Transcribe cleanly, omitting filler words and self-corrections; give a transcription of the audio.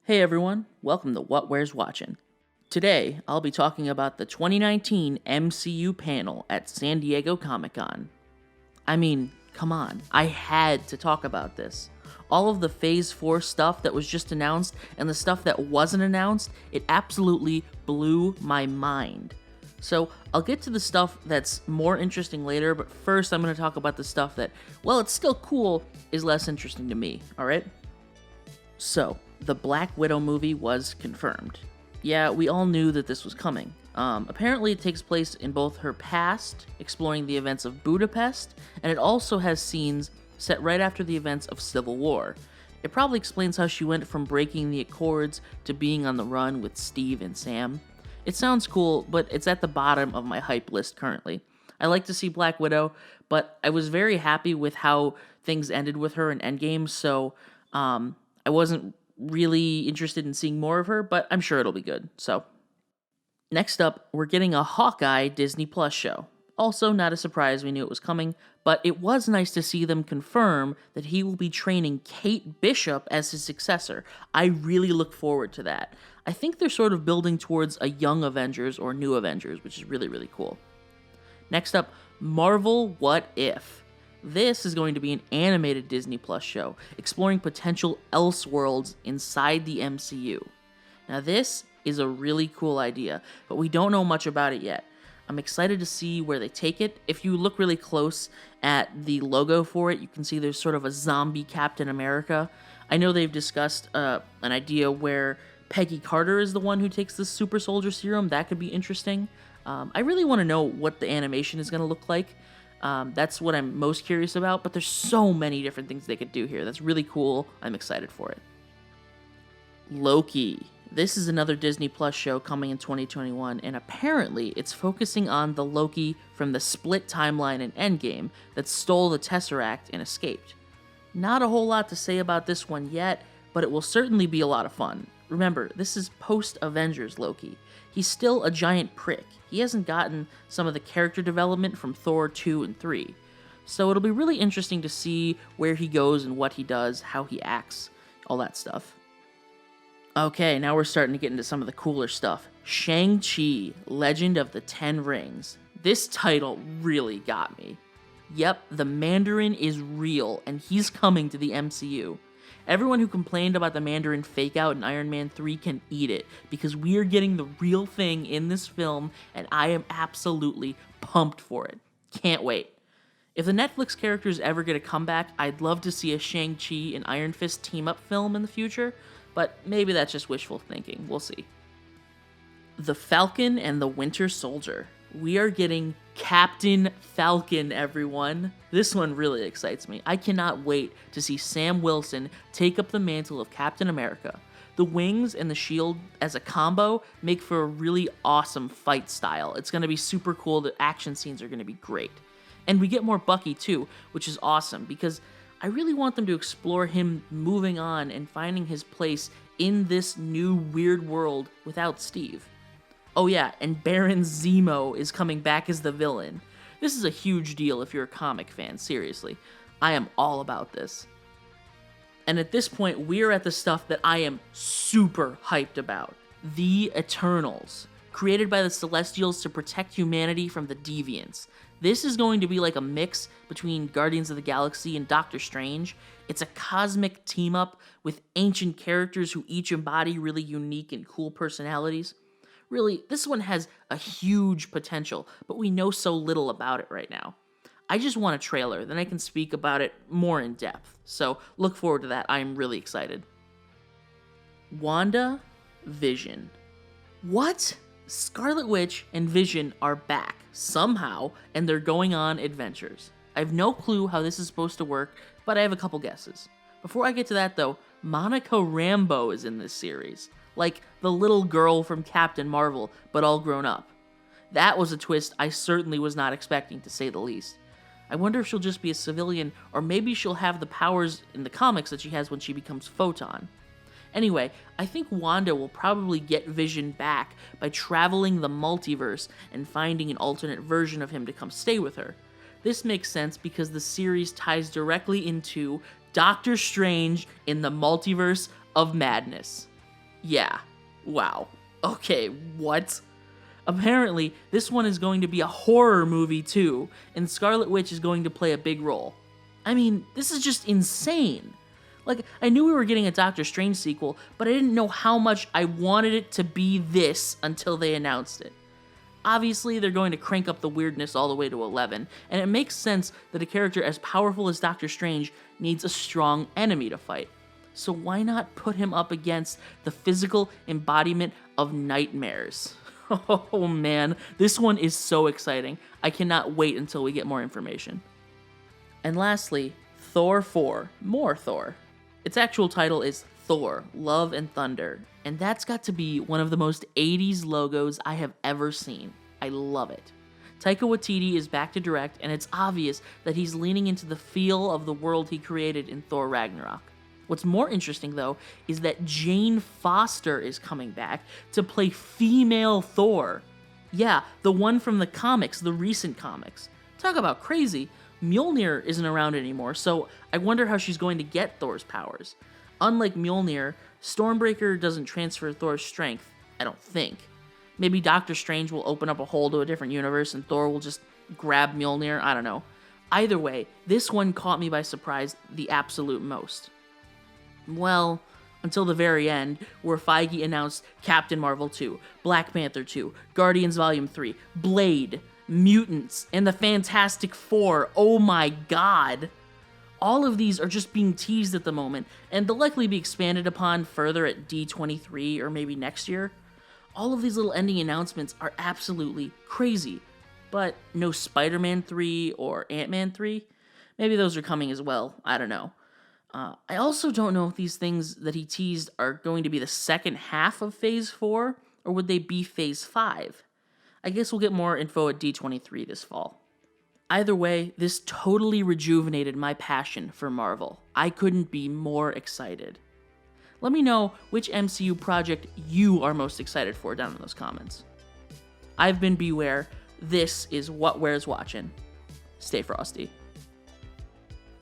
Hey everyone, welcome to What Wears Watchin. Today, I'll be talking about the 2019 MCU panel at San Diego Comic-Con. I mean, come on, I had to talk about this. All of the Phase 4 stuff that was just announced and the stuff that wasn't announced, it absolutely blew my mind. So, I'll get to the stuff that's more interesting later, but first I'm going to talk about the stuff that, well, it's still cool, is less interesting to me, alright? So, the Black Widow movie was confirmed. Yeah, we all knew that this was coming. Apparently, it takes place in both her past, exploring the events of Budapest, and it also has scenes set right after the events of Civil War. It probably explains how she went from breaking the Accords to being on the run with Steve and Sam. It sounds cool, but it's at the bottom of my hype list currently. I like to see Black Widow, but I was very happy with how things ended with her in Endgame, so I wasn't really interested in seeing more of her, but I'm sure it'll be good. So, next up, we're getting a Hawkeye Disney Plus show. Also, not a surprise, we knew it was coming, but it was nice to see them confirm that he will be training Kate Bishop as his successor. I really look forward to that. I think they're sort of building towards a young Avengers or new Avengers, which is really, really cool. Next up, Marvel What If? This is going to be an animated Disney Plus show, exploring potential Elseworlds inside the MCU. Now this is a really cool idea, but we don't know much about it yet. I'm excited to see where they take it. If you look really close at the logo for it, you can see there's sort of a zombie Captain America. I know they've discussed an idea where Peggy Carter is the one who takes the super soldier serum. That could be interesting. I really want to know what the animation is going to look like. That's what I'm most curious about, but there's so many different things they could do here. That's really cool. I'm excited for it. Loki. This is another Disney Plus show coming in 2021, and apparently it's focusing on the Loki from the split timeline in Endgame that stole the Tesseract and escaped. Not a whole lot to say about this one yet, but it will certainly be a lot of fun. Remember, this is post-Avengers Loki. He's still a giant prick. He hasn't gotten some of the character development from Thor 2 and 3. So it'll be really interesting to see where he goes and what he does, how he acts, all that stuff. Okay, now we're starting to get into some of the cooler stuff. ShangChi, Legend of the Ten Rings. This title really got me. Yep, the Mandarin is real, and he's coming to the MCU. Everyone who complained about the Mandarin fake-out in Iron Man 3 can eat it, because we are getting the real thing in this film, and I am absolutely pumped for it. Can't wait. If the Netflix characters ever get a comeback, I'd love to see a Shang-Chi and Iron Fist team-up film in the future, but maybe that's just wishful thinking. We'll see. The Falcon and the Winter Soldier. We are getting Captain Falcon, everyone. This one really excites me. I cannot wait to see Sam Wilson take up the mantle of Captain America. The wings and the shield as a combo make for a really awesome fight style. It's going to be super cool. The action scenes are going to be great. And we get more Bucky too, which is awesome because I really want them to explore him moving on and finding his place in this new weird world without Steve. Oh yeah, and Baron Zemo is coming back as the villain. This is a huge deal if you're a comic fan, seriously. I am all about this. And at this point, we're at the stuff that I am super hyped about. The Eternals, created by the Celestials to protect humanity from the Deviants. This is going to be like a mix between Guardians of the Galaxy and Doctor Strange. It's a cosmic team-up with ancient characters who each embody really unique and cool personalities. Really, this one has a huge potential, but we know so little about it right now. I just want a trailer, then I can speak about it more in depth. So look forward to that. I'm really excited. Wanda, Vision. What? Scarlet Witch and Vision are back, somehow, and they're going on adventures. I have no clue how this is supposed to work, but I have a couple guesses. Before I get to that though, Monica Rambeau is in this series. Like the little girl from Captain Marvel, but all grown up. That was a twist I certainly was not expecting, to say the least. I wonder if she'll just be a civilian, or maybe she'll have the powers in the comics that she has when she becomes Photon. Anyway, I think Wanda will probably get Vision back by traveling the multiverse and finding an alternate version of him to come stay with her. This makes sense because the series ties directly into Doctor Strange in the Multiverse of Madness. Yeah. Wow. Okay, what? Apparently, this one is going to be a horror movie too, and Scarlet Witch is going to play a big role. I mean, this is just insane. Like, I knew we were getting a Doctor Strange sequel, but I didn't know how much I wanted it to be this until they announced it. Obviously, they're going to crank up the weirdness all the way to 11, and it makes sense that a character as powerful as Doctor Strange needs a strong enemy to fight. So why not put him up against the physical embodiment of nightmares? Oh man, this one is so exciting. I cannot wait until we get more information. And lastly, Thor 4, more Thor. Its actual title is Thor, Love and Thunder, and that's got to be one of the most 80s logos I have ever seen. I love it. Taika Waititi is back to direct, and it's obvious that he's leaning into the feel of the world he created in Thor Ragnarok. What's more interesting, though, is that Jane Foster is coming back to play female Thor. Yeah, the one from the comics, the recent comics. Talk about crazy. Mjolnir isn't around anymore, so I wonder how she's going to get Thor's powers. Unlike Mjolnir, Stormbreaker doesn't transfer Thor's strength, I don't think. Maybe Doctor Strange will open up a hole to a different universe and Thor will just grab Mjolnir, I don't know. Either way, this one caught me by surprise the absolute most. Well, until the very end, where Feige announced Captain Marvel 2, Black Panther 2, Guardians Volume 3, Blade, Mutants, and the Fantastic Four. Oh my god. All of these are just being teased at the moment, and they'll likely be expanded upon further at D23 or maybe next year. All of these little ending announcements are absolutely crazy, but no Spider-Man 3 or Ant-Man 3? Maybe those are coming as well, I don't know. I also don't know if these things that he teased are going to be the second half of Phase 4, or would they be Phase 5? I guess we'll get more info at D23 this fall. Either way, this totally rejuvenated my passion for Marvel. I couldn't be more excited. Let me know which MCU project you are most excited for down in those comments. I've been Beware. This is What Wears Watchin'. Stay frosty.